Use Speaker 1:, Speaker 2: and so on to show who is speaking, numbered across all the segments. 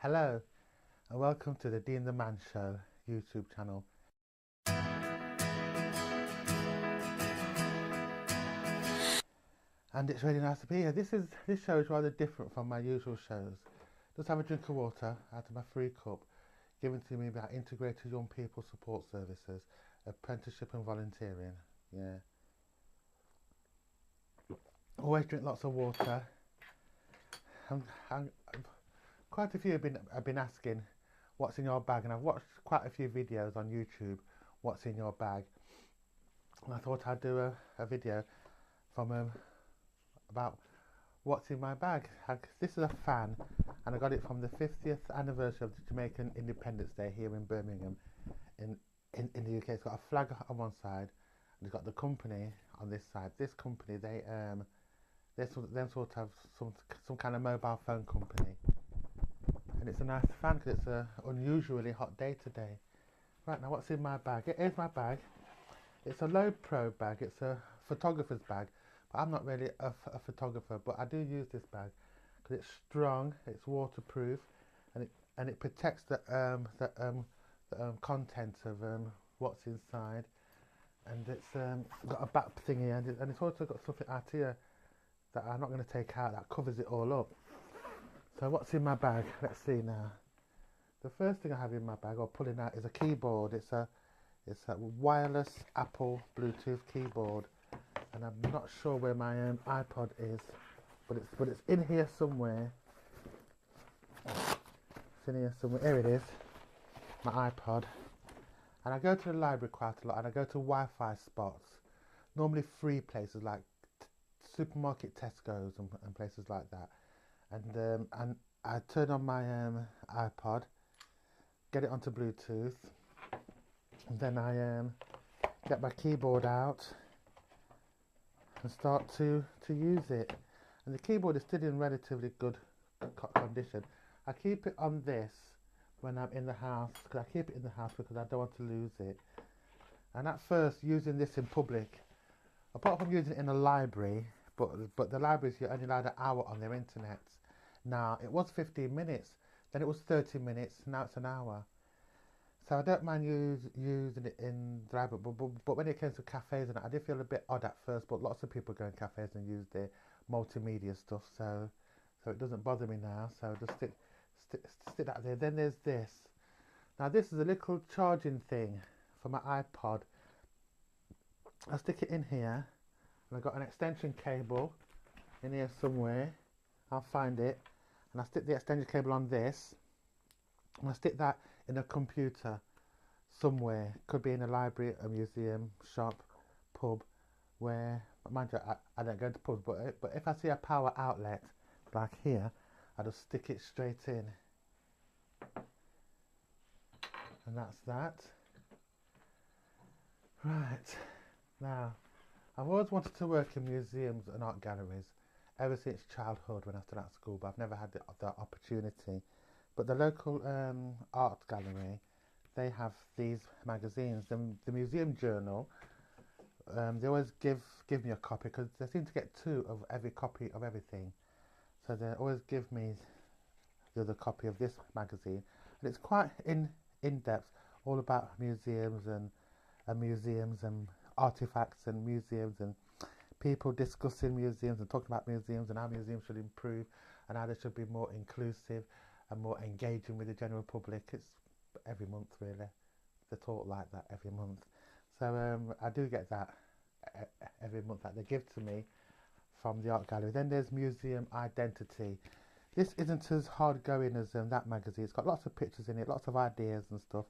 Speaker 1: Hello and welcome to the Dean the Man Show YouTube channel. And it's really nice to be here. This show is rather different from my usual shows. Just have a drink of water out of my free cup given to me by Integrated Young People Support Services, apprenticeship and volunteering. Yeah. Always drink lots of water. And quite a few have been asking what's in your bag, and I've watched quite a few videos on YouTube what's in your bag, and I thought I'd do a video from about what's in my bag. This is a fan, and I got it from the 50th anniversary of the Jamaican Independence Day here in Birmingham in the UK. It's got a flag on one side and it's got the company on this side. This company, they're sort of some kind of mobile phone company, and it's a nice fan because it's a unusually hot day today. Right, now what's in my bag? Here's my bag. It's a low pro bag. It's a photographer's bag, but I'm not really a photographer, but I do use this bag because it's strong, it's waterproof, and it protects the content of what's inside. And it's got a back thingy, and it's also got something out here that I'm not going to take out that covers it all up. So what's in my bag? Let's see now. The first thing I have in my bag, or pulling out, is a keyboard. It's a wireless Apple Bluetooth keyboard, and I'm not sure where my iPod is, but it's in here somewhere. It's in here somewhere. Here it is, my iPod. And I go to the library quite a lot, and I go to Wi-Fi spots, normally free places like supermarket Tesco's and places like that. And I turn on my iPod, get it onto Bluetooth, and then I get my keyboard out and start to use it. And the keyboard is still in relatively good condition. I keep it on this when I'm in the house, because I keep it in the house because I don't want to lose it. And at first, using this in public, apart from using it in a library, but the libraries, you're only allowed an hour on their internet. Now, it was 15 minutes, then it was 30 minutes, now it's an hour. So I don't mind using it in the library, but when it came to cafes, and I did feel a bit odd at first, but lots of people go in cafes and use their multimedia stuff, so it doesn't bother me now. So just stick that there. Then there's this. Now this is a little charging thing for my iPod. I stick it in here, and I've got an extension cable in here somewhere. I'll find it, and I stick the extension cable on this, and I stick that in a computer somewhere. Could be in a library, a museum, shop, pub, where, mind you, I don't go to pubs, but if I see a power outlet like here, I just stick it straight in. And that's that. Right, now, I've always wanted to work in museums and art galleries ever since childhood when I started at school, but I've never had the opportunity. But the local art gallery, they have these magazines. The Museum Journal, they always give me a copy because they seem to get two of every copy of everything. So they always give me the other copy of this magazine, and it's quite in depth, all about museums and artifacts and museums and people discussing museums and talking about museums and how museums should improve and how they should be more inclusive and more engaging with the general public. It's every month really. They talk like that every month. So I do get that every month that they give to me from the art gallery. Then there's Museum Identity. This isn't as hard going as that magazine. It's got lots of pictures in it, lots of ideas and stuff.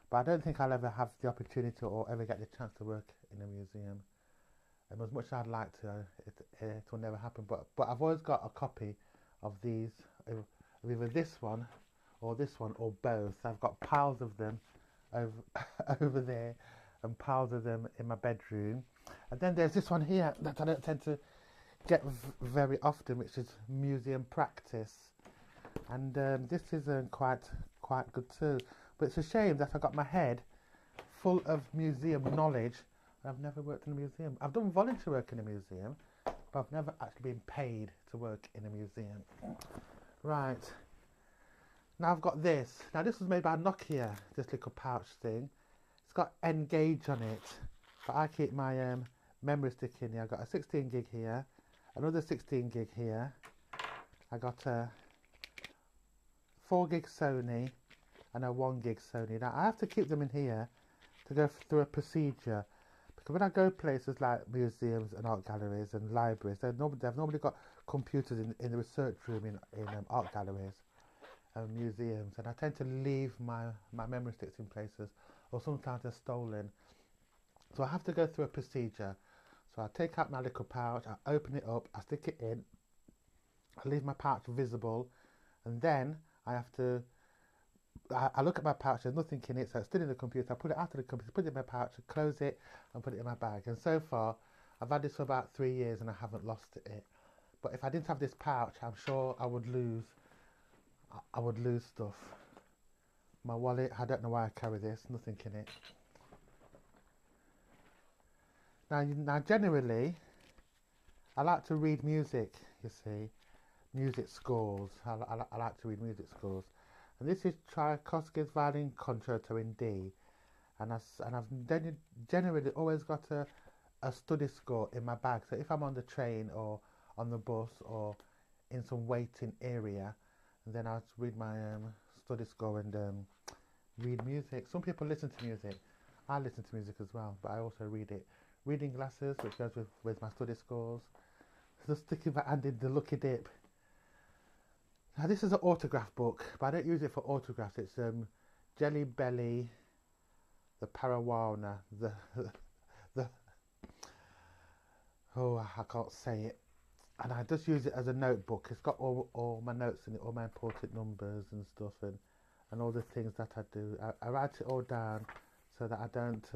Speaker 1: But I don't think I'll ever have the opportunity or ever get the chance to work in a museum. And as much as I'd like to, it will never happen. But I've always got a copy of these, of either this one or both. I've got piles of them over there and piles of them in my bedroom. And then there's this one here that I don't tend to get very often, which is Museum Practice. And this is quite good too. But it's a shame that I got my head full of museum knowledge. I've never worked in a museum. I've done volunteer work in a museum, but I've never actually been paid to work in a museum. Right. Now I've got this. Now this was made by Nokia, this little pouch thing. It's got N-Gage on it, but I keep my memory stick in here. I've got a 16 gig here, another 16 gig here. I got a 4 gig Sony and a 1 gig Sony. Now I have to keep them in here to go through a procedure, because when I go places like museums and art galleries and libraries, they've normally got computers in the research room in art galleries and museums, and I tend to leave my memory sticks in places, or sometimes they're stolen. So I have to go through a procedure. So I take out my little pouch, I open it up, I stick it in, I leave my pouch visible, and then I have to, I look at my pouch, there's nothing in it, so it's still in the computer. I put it out of the computer, put it in my pouch, close it, and put it in my bag. And so far, I've had this for about 3 years and I haven't lost it. But if I didn't have this pouch, I'm sure I would lose stuff. My wallet, I don't know why I carry this, nothing in it. Now generally, I like to read music, you see, music scores. I like to read music scores. And this is Tchaikovsky's Violin Concerto in D. And I've generally always got a study score in my bag. So if I'm on the train or on the bus or in some waiting area, and then I'll read my study score and read music. Some people listen to music. I listen to music as well, but I also read it. Reading glasses, which goes with my study scores. Just sticking my hand in the Lucky Dip. Now this is an autograph book, but I don't use it for autographs. It's Jelly Belly, the Parawana, the oh, I can't say it. And I just use it as a notebook. It's got all my notes in it, all my important numbers and stuff, and all the things that I do. I write it all down so that I don't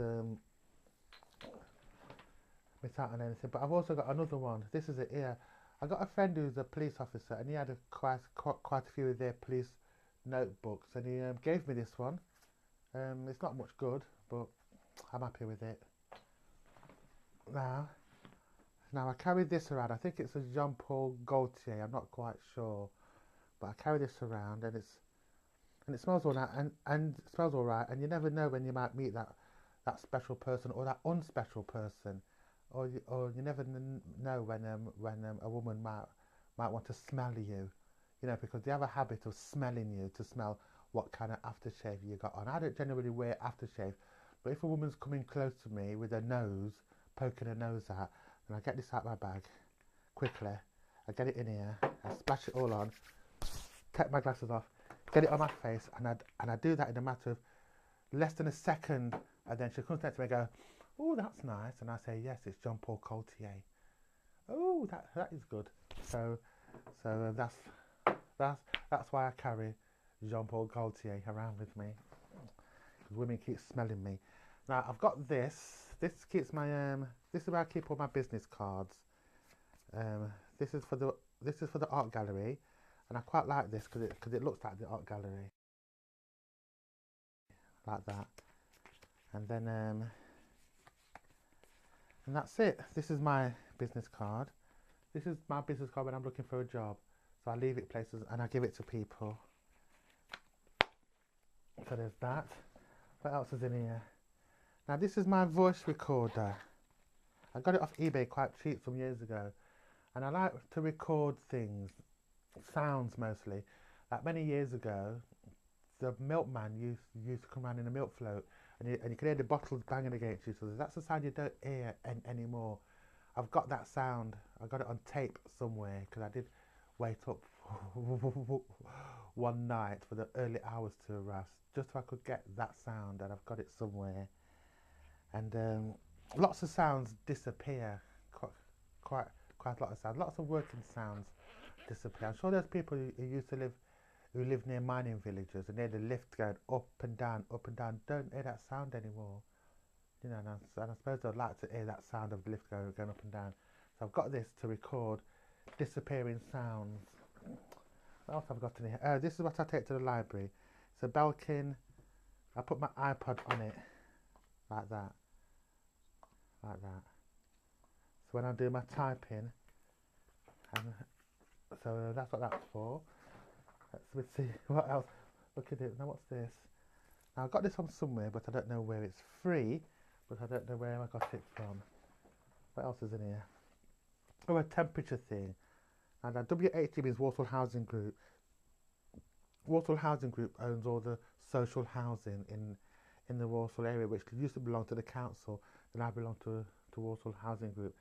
Speaker 1: miss out on anything. But I've also got another one. This is it here. I got a friend who's a police officer, and he had quite a few of their police notebooks, and he gave me this one. It's not much good, but I'm happy with it. Now I carry this around. I think it's a Jean Paul Gaultier. I'm not quite sure, but I carry this around, and it smells all right, and it smells all right. And you never know when you might meet that special person or that unspecial person, or you never know when a woman might want to smell you, because they have a habit of smelling you to smell what kind of aftershave you got on. I don't generally wear aftershave, but if a woman's coming close to me with her nose, poking her nose out, and I get this out of my bag quickly. I get it in here. I splash it all on. Take my glasses off. Get it on my face, and I do that in a matter of less than a second. And then she comes next to me and goes, "Oh, that's nice." And I say, "Yes, it's Jean Paul Gaultier." "Oh, that is good." So that's why I carry Jean Paul Gaultier around with me, because women keep smelling me. Now I've got this. This keeps my this is where I keep all my business cards. This is for the art gallery, and I quite like this because it looks like the art gallery, like that. And then and that's it. This is my business card. This is my business card when I'm looking for a job. So I leave it places and I give it to people. So there's that. What else is in here? Now this is my voice recorder. I got it off eBay quite cheap some years ago, and I like to record things, sounds mostly. Like many years ago, the milkman used to come around in a milk float, and you could hear the bottles banging against each other. That's a sound you don't hear anymore. I've got that sound. I got it on tape somewhere because I did wait up one night for the early hours to arrive, just so I could get that sound, and I've got it somewhere. And lots of sounds disappear, quite a lot of sounds. Lots of working sounds disappear. I'm sure there's people who live near mining villages and hear the lift going up and down, don't hear that sound anymore. And I suppose they'd like to hear that sound of the lift going up and down. So I've got this to record disappearing sounds. What else have I got in here? This is what I take to the library. It's a Belkin. I put my iPod on it, like that. Like that. So when I do my typing, so that's what that's for. Let's see what else. Look at it. Now what's this? Now I got this from somewhere, but I don't know where. It's free, but I don't know where I got it from. What else is in here? Oh, a temperature thing. And WHG means Walsall Housing Group. Walsall Housing Group owns all the social housing in the Walsall area, which used to belong to the council, and now belong to Walsall Housing Group.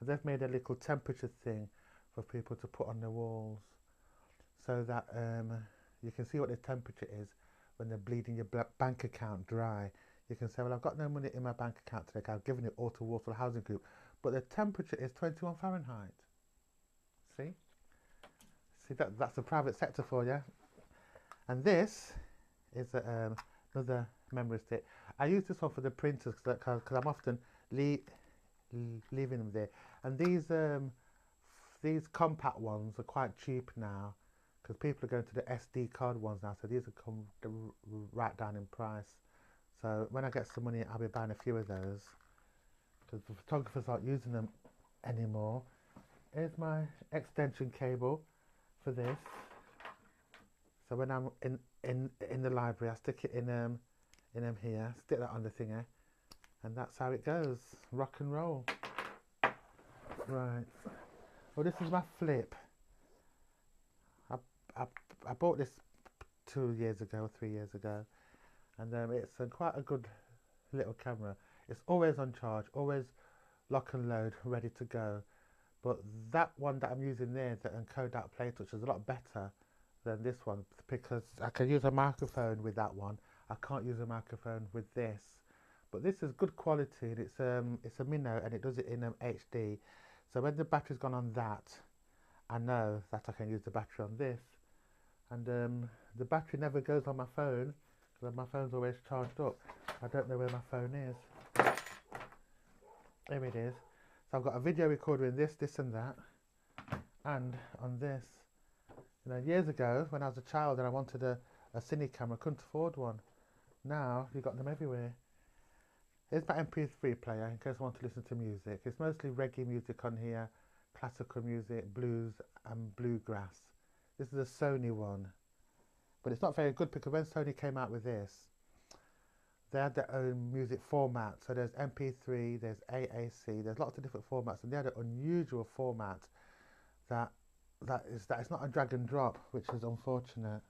Speaker 1: And they've made a little temperature thing for people to put on their walls, so that you can see what the temperature is when they're bleeding your bank account dry. You can say, well, I've got no money in my bank account today, I've given it all to Walsall Housing Group, but the temperature is 21 Fahrenheit. See? See, that's the private sector for you. And this is another memory stick. I use this one for the printers because I'm often leaving them there. And these compact ones are quite cheap now because people are going to the SD card ones now. So these have come right down in price. So when I get some money, I'll be buying a few of those because the photographers aren't using them anymore. Here's my extension cable for this. So when I'm in the library, I stick it in here, stick that on the thingy, and that's how it goes. Rock and roll. Right. Well, this is my flip. I bought this 2 years ago, 3 years ago, and it's quite a good little camera. It's always on charge, always lock and load, ready to go. But that one that I'm using there, the Kodak Play Touch, is a lot better than this one because I can use a microphone with that one. I can't use a microphone with this, but this is good quality. And it's a Minnow and it does it in HD. So when the battery's gone on that, I know that I can use the battery on this. And the battery never goes on my phone because my phone's always charged up. I don't know where my phone is. There it is. So I've got a video recorder in this and that, and on this. You know, years ago when I was a child and I wanted a cine camera, I couldn't afford one. Now you've got them everywhere. Here's my MP3 player in case I want to listen to music. It's mostly reggae music on here, classical music, blues and bluegrass. This is a Sony one, but it's not very good because when Sony came out with this, they had their own music format. So there's MP3, there's AAC, there's lots of different formats, and they had an unusual format that it's not a drag and drop, which is unfortunate.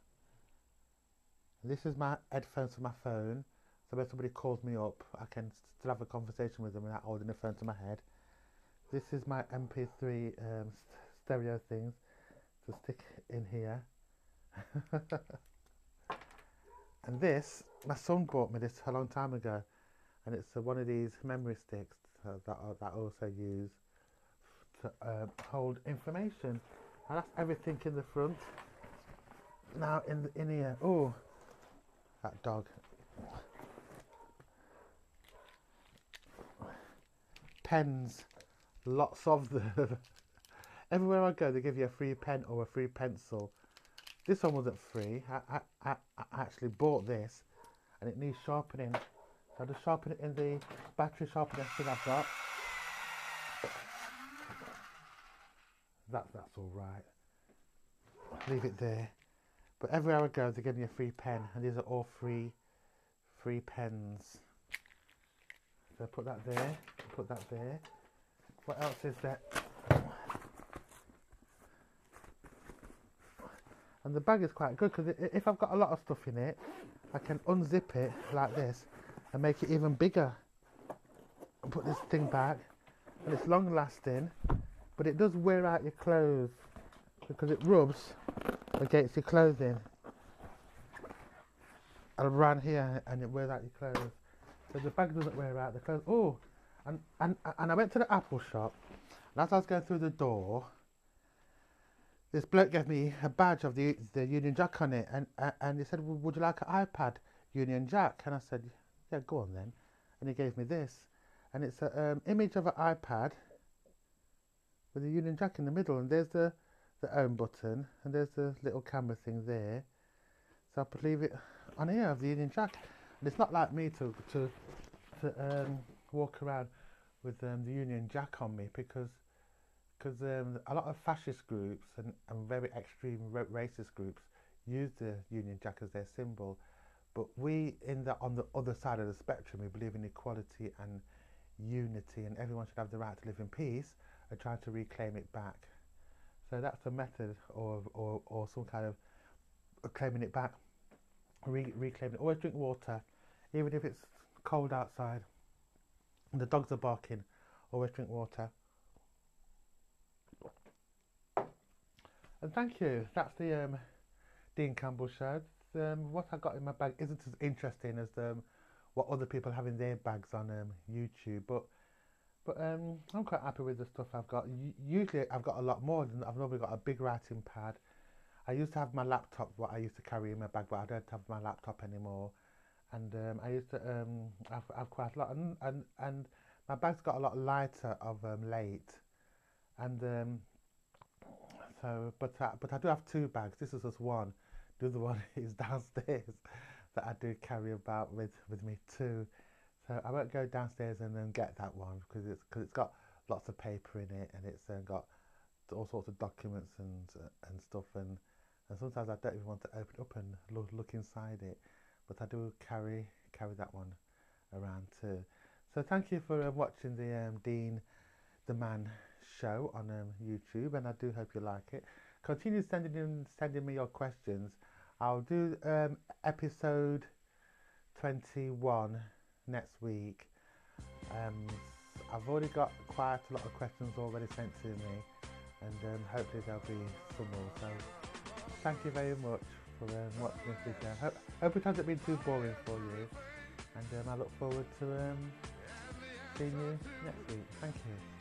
Speaker 1: This is my headphones for my phone, so when somebody calls me up, I can still have a conversation with them without holding the phone to my head. This is my MP3 stereo things to stick in here. And this, my son bought me this a long time ago, and it's one of these memory sticks that I also use to hold information. And that's everything in the front. Now in here, oh, that dog. Pens, lots of them. Everywhere I go, they give you a free pen or a free pencil. This one wasn't free. I actually bought this, and it needs sharpening. So I just sharpen it in the battery sharpener thing I've got. That's all right. Leave it there. But everywhere I go, they give me a free pen, and these are all free pens. So put that there. Put that there. What else is there? And the bag is quite good because if I've got a lot of stuff in it, I can unzip it like this and make it even bigger. And put this thing back, and it's long lasting, but it does wear out your clothes because it rubs against your clothing around here, and it wears out your clothes. So the bag doesn't wear out the clothes. Oh, and I went to the Apple shop, and as I was going through the door, this bloke gave me a badge of the Union Jack on it, and he said, well, would you like an iPad Union Jack? And I said, yeah, go on then. And he gave me this, and it's an image of an iPad with a Union Jack in the middle, and there's the home button, and there's the little camera thing there. So I could leave it on here of the Union Jack, and it's not like me to walk around with the Union Jack on me because a lot of fascist groups and very extreme racist groups use the Union Jack as their symbol. But we on the other side of the spectrum, we believe in equality and unity, and everyone should have the right to live in peace, and trying to reclaim it back. So that's a method, or some kind of claiming it back, reclaiming it. Always drink water, even if it's cold outside and the dogs are barking. Always drink water. And thank you. That's the Dean Campbell show. What I got in my bag isn't as interesting as what other people have in their bags on YouTube, but I'm quite happy with the stuff I've got. Usually I've got a lot more. I've normally got a big writing pad. I used to have my laptop, what I used to carry in my bag, but I don't have my laptop anymore. And I used to have quite a lot, and my bag's got a lot lighter of late, and but I do have two bags. This is just one. The other one is downstairs that I do carry about with me too. So I won't go downstairs and then get that one because it's got lots of paper in it, and it's got all sorts of documents and stuff, and sometimes I don't even want to open it up and look inside it, but I do carry that one around too. So thank you for watching the Dean the Man show on YouTube, and I do hope you like it. Continue sending me your questions. I'll do episode 21 next week. I've already got quite a lot of questions already sent to me, and hopefully there'll be some more. So thank you very much for watching this video. Hope it hasn't been too boring for you, and I look forward to seeing you next week. Thank you.